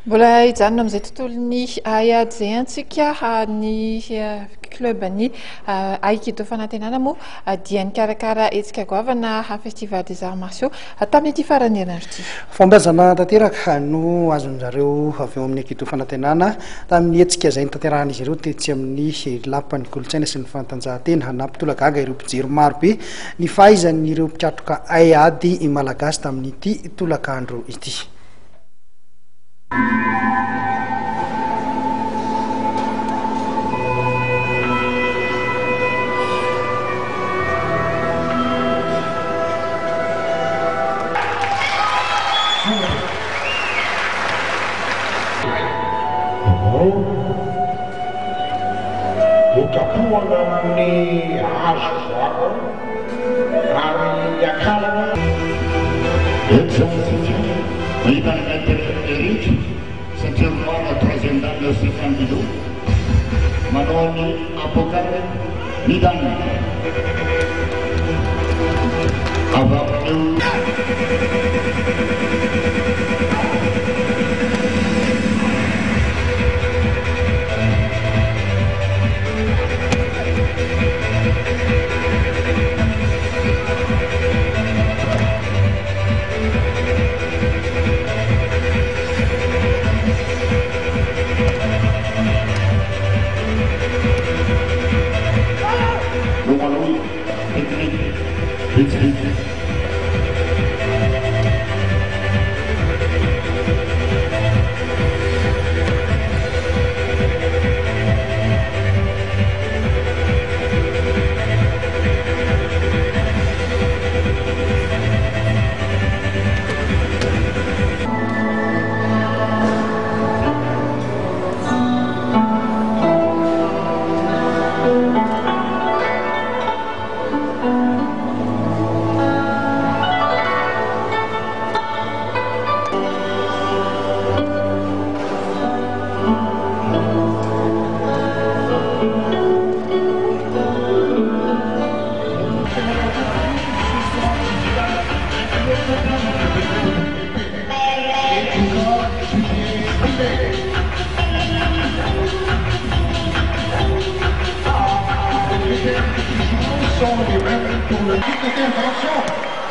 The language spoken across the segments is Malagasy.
Mbola hijanona amin'izay tontolony aiady izay antsika ny club-ny aikido fanantenana moa dia nikarakara hetsika goavana festival des arts martiaux tamin'ity farany herinandro ity. Fombiazana tanteraka no azon'zareo avy eo amin'ny aikido fanantenana tamin'ny hetsika izay nitanterahana izy ireo tetsy amin'ny lapan'ny kolontsaina sy ny fanatanjahantena nampitolagaga ireo mpijery marobe ny fahaizan'ireo mpiatroka aiady malagasy tamin'ity tolakandro ity. Utakuwa ni hazo wako yakalana Maïdan Eric, simplement la troisième dame de Stéphane Bidou, Manoni Apokane, Midan. Avant nous.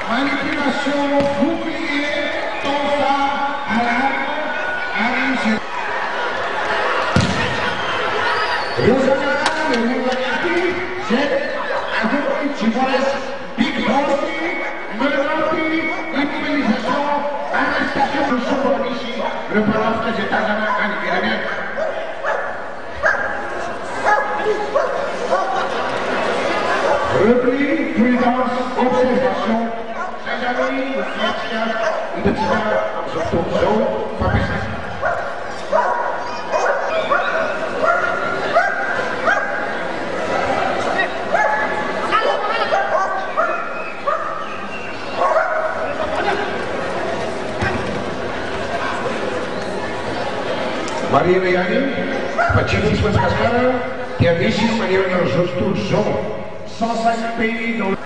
Manipulation, bouclier, tenta, alarme, arrive. Rosanna, le Mouagati, Jet, Agoui, Chihuahua, Big Bossi, Melopi, immobilisation, arrestation de Sobornici, reprenance des États-Unis en Iran. Repli, prudence, observation, ses amis, le fiatia, le petit zone, Fabrice. Maria Leani, Pachini Swascara, Tiavici, Maria Jostu, Zone. 105 pays dans le...